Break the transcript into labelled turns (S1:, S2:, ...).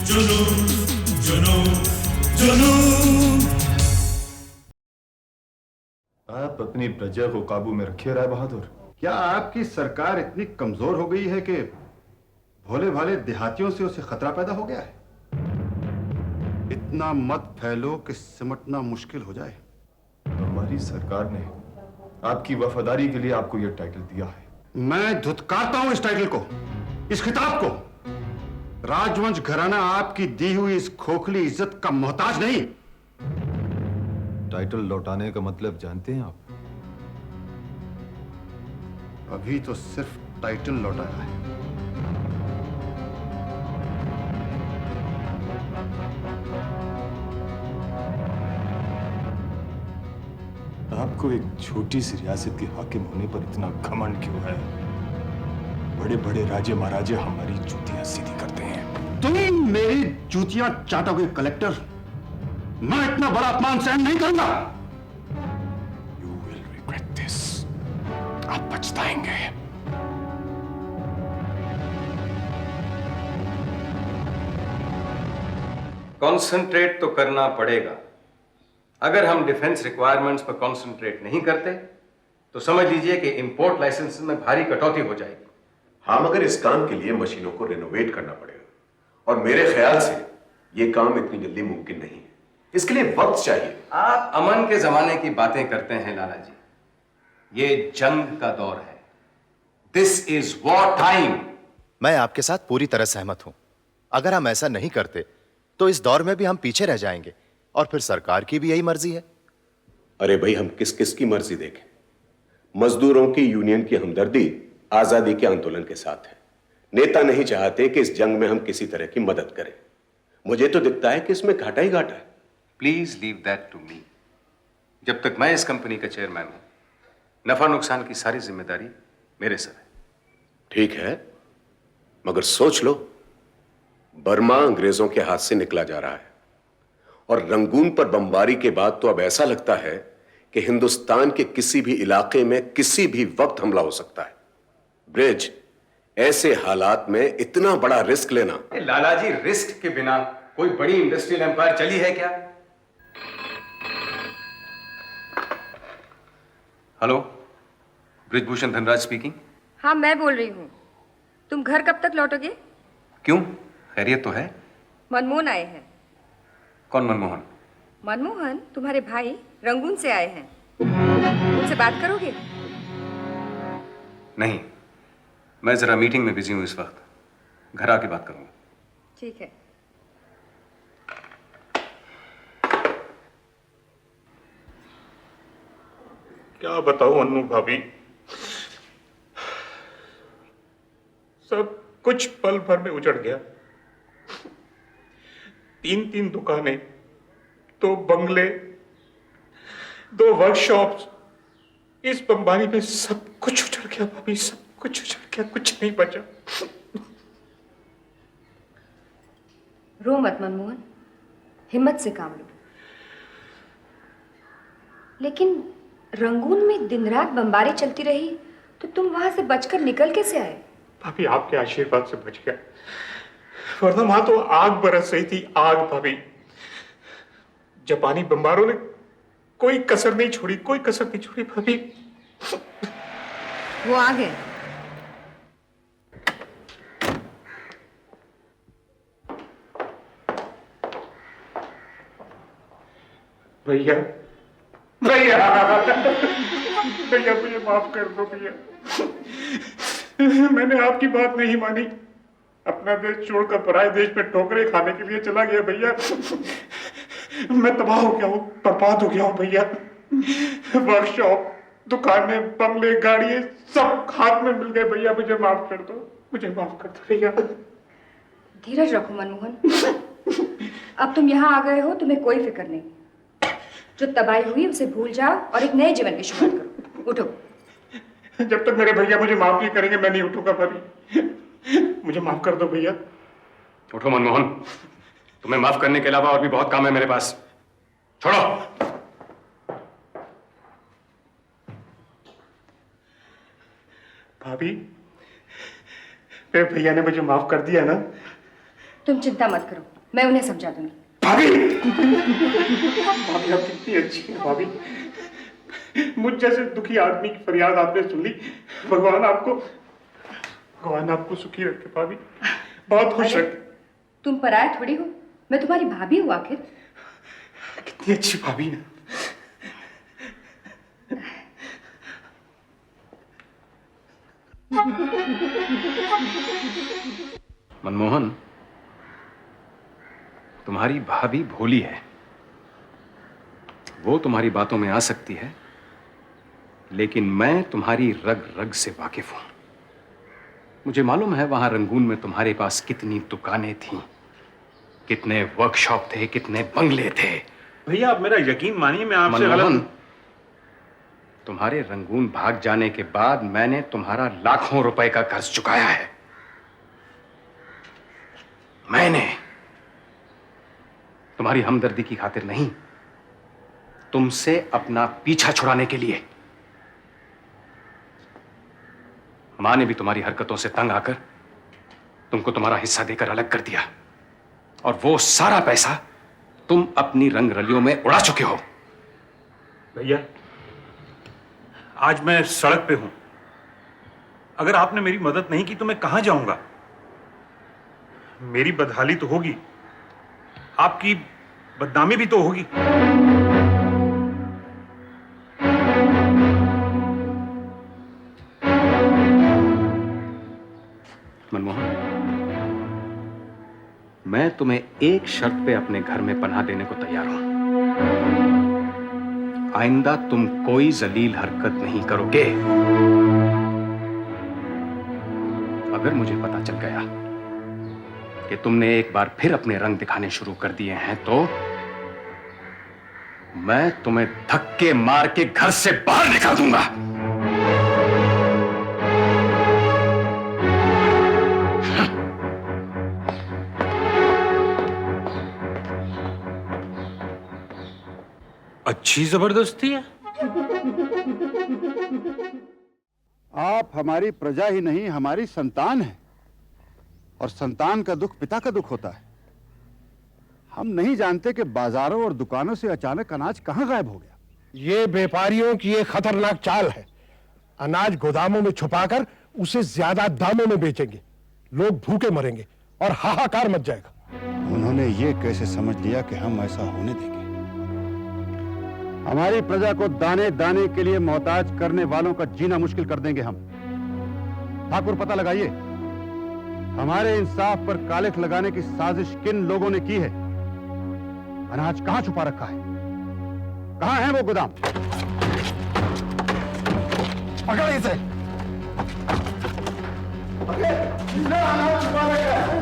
S1: जुनून जुनून जुनून।
S2: आप अपनी प्रजा को काबू में रखिए राय बहादुर।
S3: क्या आपकी सरकार इतनी कमजोर हो गई है कि भोले भाले देहातियों से उसे खतरा पैदा हो गया है? इतना मत फैलो कि सिमटना मुश्किल हो जाए।
S2: हमारी सरकार ने आपकी वफादारी के लिए आपको यह टाइटल दिया है।
S3: मैं धुतकारता हूं इस टाइटल को, इस खिताब को। राजवंश घराना आपकी दी हुई इस खोखली इज्जत का मोहताज नहीं।
S2: टाइटल लौटाने का मतलब जानते हैं आप?
S3: अभी तो सिर्फ टाइटल लौटाया है।
S2: आपको एक छोटी सी रियासत के हाकिम होने पर इतना घमंड क्यों है? बड़े बड़े राजे महाराजे हमारी जूतियां सीधी करते हैं।
S3: तुम मेरी जूतियां चाटोगे कलेक्टर। मैं इतना बड़ा अपमान सहन नहीं करूंगा।
S2: You will regret this. आप पछताएंगे।
S4: कॉन्सेंट्रेट तो करना पड़ेगा। अगर हम डिफेंस रिक्वायरमेंट्स पर कॉन्सेंट्रेट नहीं करते तो समझ लीजिए कि इंपोर्ट लाइसेंस में भारी कटौती हो जाएगी।
S5: हाँ, मगर इस काम के लिए मशीनों को रिनोवेट करना पड़ेगा और मेरे ख्याल से यह काम इतनी जल्दी मुमकिन नहीं है। इसके लिए वक्त चाहिए।
S4: आप अमन के जमाने की बातें करते हैं लाला जी। ये जंग का दौर है। This is war time.
S6: मैं आपके साथ पूरी तरह सहमत हूं। अगर हम ऐसा नहीं करते तो इस दौर में भी हम पीछे रह जाएंगे और फिर सरकार की भी यही मर्जी है।
S5: अरे भाई, हम किस किस की मर्जी देखें? मजदूरों की यूनियन की हमदर्दी आजादी के आंदोलन के साथ है। नेता नहीं चाहते कि इस जंग में हम किसी तरह की मदद करें। मुझे तो दिखता है कि इसमें घाटा ही घाटा है।
S4: Please leave that to me. जब तक मैं इस कंपनी का चेयरमैन हूं, नफा नुकसान की सारी जिम्मेदारी मेरे सर है।
S5: ठीक है, मगर सोच लो, बर्मा अंग्रेजों के हाथ से निकला जा रहा है और रंगून पर बमबारी के बाद तो अब ऐसा लगता है कि हिंदुस्तान के किसी भी इलाके में किसी भी वक्त हमला हो सकता है। ब्रिज, ऐसे हालात में इतना बड़ा रिस्क लेना।
S4: लाला जी, रिस्क के बिना कोई बड़ी इंडस्ट्रियल एम्पायर चली है क्या? Hello, Brijbhushan Dhanraj speaking.
S7: हाँ, मैं बोल रही हूँ। तुम घर कब तक लौटोगे?
S4: क्यों, खैरियत तो है?
S7: मनमोहन आए हैं।
S4: कौन मनमोहन?
S7: मनमोहन तुम्हारे भाई रंगून से आए हैं। उनसे बात करोगे?
S4: नहीं, मैं जरा मीटिंग में बिजी हूं इस वक्त। घर आके बात करूंगा।
S7: ठीक है।
S8: क्या बताऊं अनु भाभी, सब कुछ पल भर में उजड़ गया। 3 दुकानें, 2 बंगले, 2 वर्कशॉप्स, इस बमबारी में सब कुछ उजड़ गया भाभी, सब कुछ उजड़ गया, कुछ नहीं बचा।
S7: रो मत मनमोहन, हिम्मत से काम लो। लेकिन रंगून में दिन रात बमबारी चलती रही तो तुम वहां से बचकर निकल कैसे आए?
S8: भाभी, आपके आशीर्वाद से बच गया, वरना वहां तो आग बरस रही थी, आग भाभी। जापानी बमबारों ने कोई कसर नहीं छोड़ी, कोई कसर नहीं छोड़ी भाभी।
S7: वो आ गए।
S8: भैया, भैया, भैया, मुझे माफ कर दो भैया। मैंने आपकी बात नहीं मानी, अपना देश छोड़कर पराये देश में ठोकरें खाने के लिए चला गया भैया। मैं तबाह हो गया हूँ, बर्बाद हो गया हूँ भैया। वर्कशॉप, दुकानें, बंगले, गाड़ियां सब हाथ में मिल गए भैया। मुझे माफ कर दो, मुझे माफ कर दो भैया।
S7: धीरज रखो मनमोहन। अब तुम यहाँ आ गए हो, तुम्हें कोई फिक्र नहीं। जो तबाही हुई उसे भूल जाओ और एक नए जीवन की शुरुआत करो। उठो।
S8: जब तक मेरे भैया मुझे माफ नहीं करेंगे मैं नहीं उठूंगा भाभी। मुझे माफ कर दो भैया।
S4: उठो मनमोहन, तुम्हें माफ करने के अलावा और भी बहुत काम है मेरे पास। छोड़ो।
S8: भाभी, मेरे भैया ने मुझे माफ कर दिया ना,
S7: तुम चिंता मत करो, मैं उन्हें समझा दूंगी।
S8: भाभी भाभी आप कितनी अच्छी हैं भाभी। मुझ जैसे दुखी आदमी की फरियाद आपने सुन ली। भगवान आपको सुखी रखे भाभी, बहुत खुश रखे।
S7: तुम पराया थोड़ी हो, मैं तुम्हारी भाभी हूँ आखिर।
S8: कितनी अच्छी भाभी है।
S4: मनमोहन, तुम्हारी भाभी भोली है। वो तुम्हारी बातों में आ सकती है, लेकिन मैं तुम्हारी रग रग से वाकिफ हूं। मुझे मालूम है वहां रंगून में तुम्हारे पास कितनी दुकानें थीं, कितने वर्कशॉप थे, कितने बंगले थे।
S2: भैया आप मेरा यकीन मानिए, मैं आपसे
S4: मनमोहन,
S2: गलत।
S4: तुम्हारे रंगून भाग जाने के बाद मैंने तुम्हारा लाखों रुपए का कर्ज चुकाया है। मैंने तुम्हारी हमदर्दी की खातिर नहीं, तुमसे अपना पीछा छुड़ाने के लिए। मां ने भी तुम्हारी हरकतों से तंग आकर तुमको तुम्हारा हिस्सा देकर अलग कर दिया, और वो सारा पैसा तुम अपनी रंग रलियों में उड़ा चुके हो।
S2: भैया आज मैं सड़क पे हूं, अगर आपने मेरी मदद नहीं की तो मैं कहां जाऊंगा। मेरी बदहाली तो होगी, आपकी बदनामी भी तो होगी।
S4: मनमोहन, मैं तुम्हें एक शर्त पे अपने घर में पनाह देने को तैयार हूं। आइंदा तुम कोई जलील हरकत नहीं करोगे। अगर मुझे पता चल गया कि तुमने एक बार फिर अपने रंग दिखाने शुरू कर दिए हैं, तो मैं तुम्हें धक्के मार के घर से बाहर निकाल दूंगा।
S2: अच्छी जबरदस्ती है।
S3: आप हमारी प्रजा ही नहीं, हमारी संतान है, और संतान का दुख पिता का दुख होता है। हम नहीं जानते कि बाजारों और दुकानों से अचानक अनाज कहां गायब हो गया।
S9: ये व्यापारियों की एक खतरनाक चाल है। अनाज गोदामों में छुपाकर उसे ज्यादा दामों में बेचेंगे, लोग भूखे मरेंगे और हाहाकार मच जाएगा।
S3: उन्होंने ये कैसे समझ लिया कि हम ऐसा होने देंगे। हमारी प्रजा को दाने दाने के लिए मोहताज करने वालों का जीना मुश्किल कर देंगे हम। ठाकुर, पता लगाइए हमारे इंसाफ पर कालिख लगाने की साजिश किन लोगों ने की है। अनाज कहां छुपा रखा है, कहां है वो गोदाम। पकड़ इसे। अनाज छुपा रखा है।